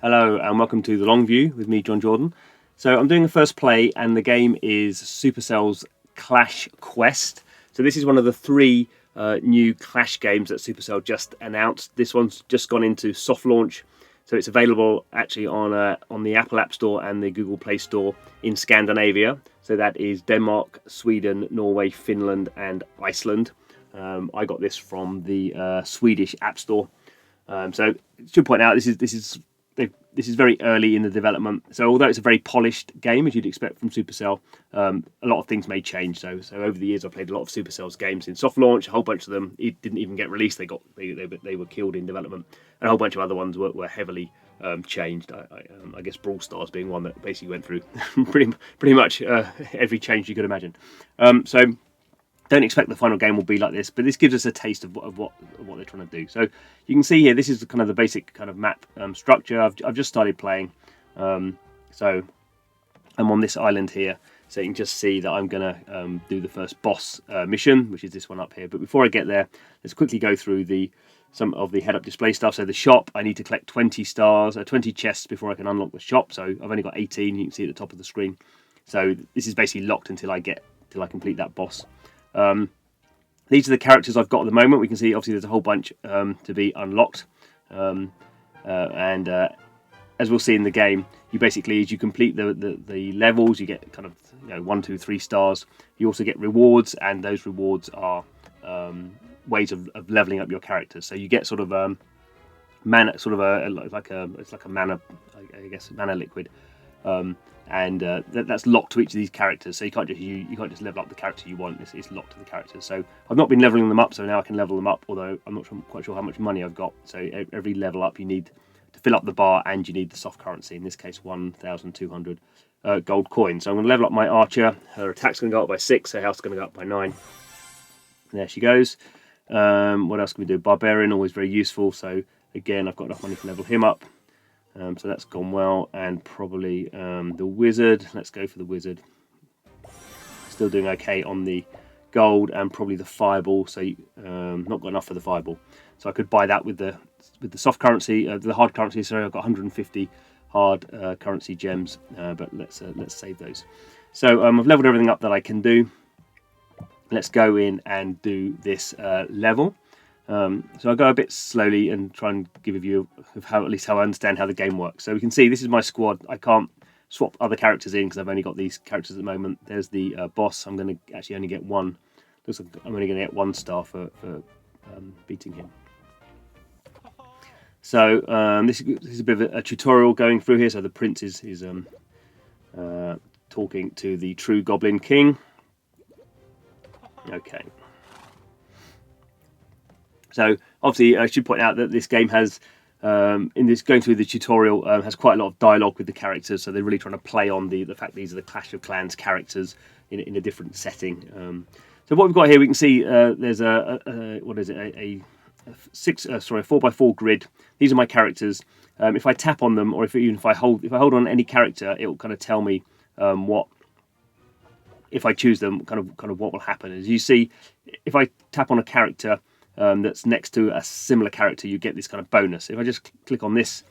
Hello and welcome to The Long View with me, John Jordan. So I'm doing a first play and the game is Supercell's Clash Quest. So this is one of the three new Clash games that Supercell just announced. This one's just gone into soft launch. So it's available actually on the Apple App Store and the Google Play Store in Scandinavia. So that is Denmark, Sweden, Norway, Finland and Iceland. I got this from the Swedish App Store. So I should point out this is very early in the development. So although it's a very polished game, as you'd expect from Supercell, a lot of things may change. So over the years, I've played a lot of Supercell's games in soft launch. A whole bunch of them it didn't even get released. They were killed in development, and a whole bunch of other ones were heavily changed. I guess Brawl Stars being one that basically went through pretty much every change you could imagine. So don't expect the final game will be like this, but this gives us a taste of what they're trying to do. So you can see here, this is kind of the basic kind of map structure. I've just started playing, so I'm on this island here. So you can just see that I'm going to do the first boss mission, which is this one up here. But before I get there, let's quickly go through some of the head-up display stuff. So the shop, I need to collect 20 stars, 20 chests before I can unlock the shop. So I've only got 18. You can see at the top of the screen. So this is basically locked until I complete that boss. These are the characters I've got at the moment. We can see obviously there's a whole bunch to be unlocked, and as we'll see in the game, you basically, as you complete the levels, you get kind of 1, 2, 3 stars. You also get rewards, and those rewards are ways of leveling up your characters. So you get sort of mana, it's like a mana, I guess, mana liquid. And that's locked to each of these characters, so you can't just level up the character you want. It's locked to the characters. So I've not been leveling them up, so now I can level them up. Although I'm not quite sure how much money I've got. So every level up, you need to fill up the bar, and you need the soft currency. In this case, 1,200 gold coins. So I'm going to level up my archer. Her attack's going to go up by 6. Her health's going to go up by 9. And there she goes. What else can we do? Barbarian, always very useful. So again, I've got enough money to level him up. So that's gone well, and probably the wizard. Let's go for the wizard. Still doing okay on the gold and probably the fireball. So not got enough for the fireball. So I could buy that with the soft currency, the hard currency. Sorry, I've got 150 hard currency gems, but let's save those. So I've leveled everything up that I can do. Let's go in and do this level. So I'll go a bit slowly and try and give a view of how I understand how the game works. So we can see this is my squad. I can't swap other characters in because I've only got these characters at the moment. There's the boss. I'm going to actually only get one. Looks like I'm only going to get 1 star for beating him. So this is a bit of a tutorial going through here. So the prince is talking to the true Goblin King. Okay. So obviously, I should point out that this game has, going through the tutorial, has quite a lot of dialogue with the characters. So they're really trying to play on the fact these are the Clash of Clans characters in a different setting. So what we've got here, we can see there's a 4x4 grid. These are my characters. If I tap on them, or if I hold on any character, it will kind of tell me what. If I choose them, kind of what will happen. As you see, if I tap on a character that's next to a similar character, you get this kind of bonus. If I just click on this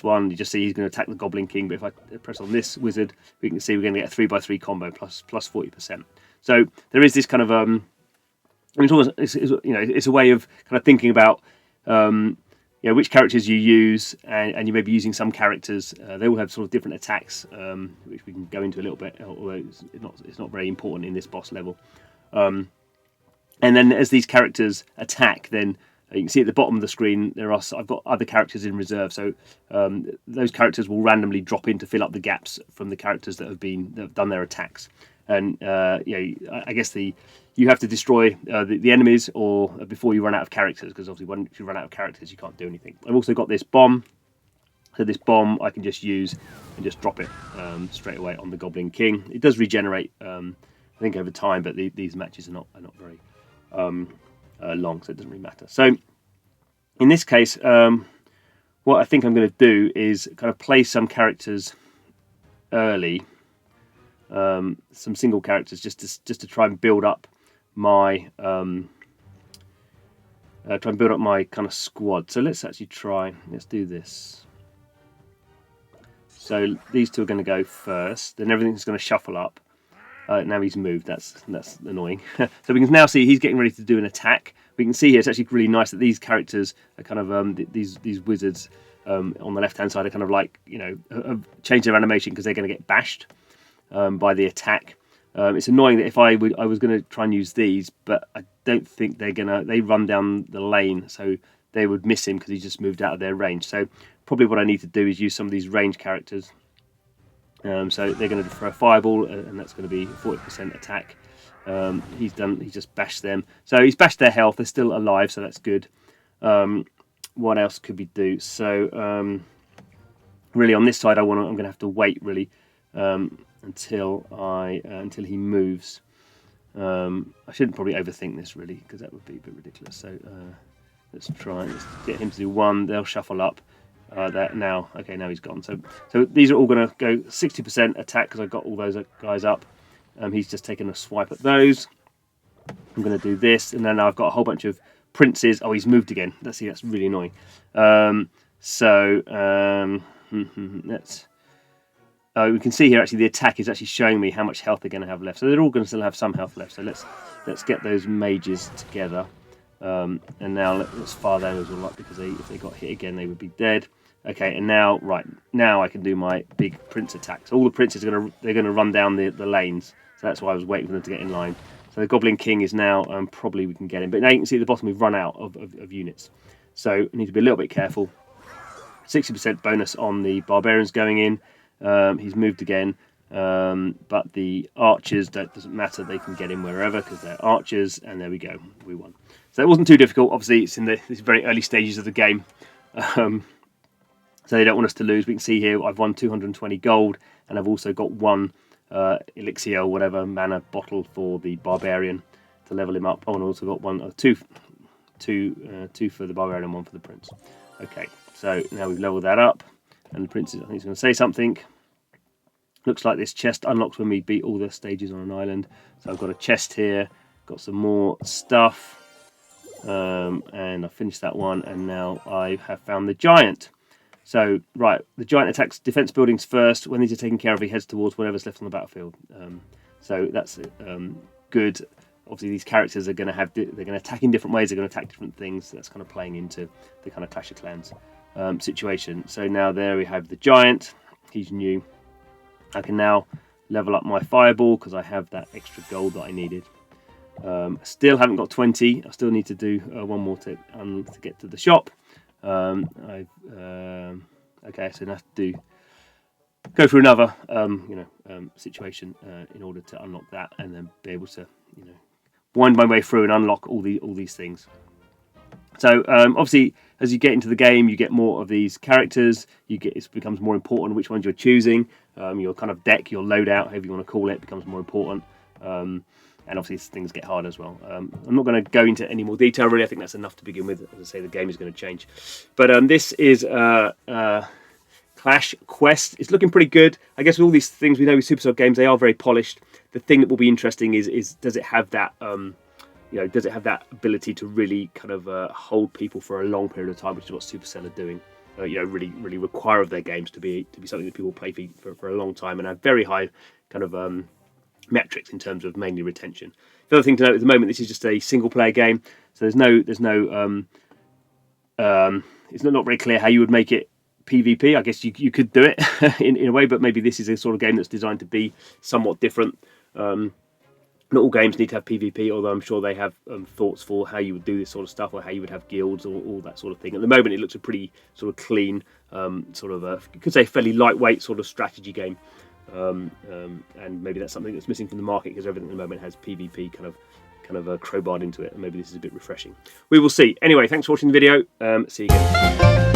one, you just see he's going to attack the Goblin King. But if I press on this wizard, we can see we're going to get a 3x3 combo plus 40%. So there is this kind of it's a way of kind of thinking about which characters you use, and you may be using some characters. They all have sort of different attacks, which we can go into a little bit, although it's not very important in this boss level. And then as these characters attack, then you can see at the bottom of the screen I've got other characters in reserve. So those characters will randomly drop in to fill up the gaps from the characters that have done their attacks. And I guess you have to destroy the enemies or before you run out of characters, because obviously once you run out of characters, you can't do anything. I've also got this bomb. So this bomb I can just use and just drop it straight away on the Goblin King. It does regenerate, I think, over time, but these matches are not very long, so it doesn't really matter. So in this case, what I think I'm going to do is kind of play some characters early, some single characters, just to try and build up my kind of squad. So let's do this. So these two are going to go first. Then everything's going to shuffle up. Now he's moved. That's annoying. So we can now see he's getting ready to do an attack. We can see here it's actually really nice that these characters are kind of these wizards on the left hand side are kind of like, you know, have changed their animation because they're going to get bashed by the attack. It's annoying that if I was going to try and use these, but I don't think they run down the lane, so they would miss him because he just moved out of their range. So probably what I need to do is use some of these range characters. So they're going to throw a fireball, and that's going to be 40% attack. He's just bashed them. So he's bashed their health. They're still alive, so that's good. What else could we do? So really on this side, I'm going to have to wait really until he moves. I shouldn't probably overthink this really, because that would be a bit ridiculous. So let's get him to do one. They'll shuffle up. Now he's gone. So these are all going to go 60% attack because I've got all those guys up. He's just taken a swipe at those. I'm going to do this, and then I've got a whole bunch of princes. Oh, he's moved again. That's really annoying. We can see here actually the attack is actually showing me how much health they're going to have left. So they're all going to still have some health left. So let's get those mages together. And now let's fire those all up, because if they got hit again, they would be dead. Okay, and now I can do my big prince attack. So all the princes are going to run down the lanes. So that's why I was waiting for them to get in line. So the Goblin King is now probably we can get him. But now you can see at the bottom we've run out of units. So we need to be a little bit careful. 60% bonus on the barbarians going in. He's moved again. But the archers doesn't matter. They can get in wherever because they're archers. And there we go. We won. So it wasn't too difficult. Obviously, it's in these very early stages of the game. So they don't want us to lose. We can see here I've won 220 gold, and I've also got one elixir or whatever mana bottle for the barbarian to level him up. Oh, and I also got two for the barbarian and one for the prince. Okay, so now we've leveled that up, and the prince I think he's going to say something. Looks like this chest unlocks when we beat all the stages on an island. So I've got a chest here, got some more stuff, and I finished that one, and now I have found the giant. So, right, the giant attacks defense buildings first. When these are taken care of, he heads towards whatever's left on the battlefield. So that's good. Obviously, these characters are going to they're going to attack in different ways. They're going to attack different things. That's kind of playing into the kind of Clash of Clans situation. So now there we have the giant. He's new. I can now level up my fireball because I have that extra gold that I needed. Still haven't got 20. I still need to do one more to get to the shop. Okay, so I have to go through another situation in order to unlock that, and then be able to wind my way through and unlock all these things. So obviously, as you get into the game, you get more of these characters. It becomes more important which ones you're choosing. Your kind of deck, your loadout, however you want to call it, becomes more important. And obviously things get harder as well. I'm not going to go into any more detail really. I think that's enough to begin with. As I say, the game is going to change. But this is Clash Quest. It's looking pretty good. I guess with all these things we know with Supercell games, they are very polished. The thing that will be interesting is does it have that does it have that ability to really kind of hold people for a long period of time, which is what Supercell are doing. Really require of their games to be something that people play for a long time and have very high kind of metrics in terms of mainly retention. The other thing to note at the moment, this is just a single player game, so there's no it's not very clear how you would make it PvP. I guess you could do it in a way, but maybe this is a sort of game that's designed to be somewhat different. Not all games need to have PvP, although I'm sure they have thoughts for how you would do this sort of stuff, or how you would have guilds, or all that sort of thing. At the moment, it looks a pretty sort of clean, you could say fairly lightweight sort of strategy game. And maybe that's something that's missing from the market, because everything at the moment has PvP kind of crowbarred into it, and maybe this is a bit refreshing. We will see. Anyway, thanks for watching the video. See you again.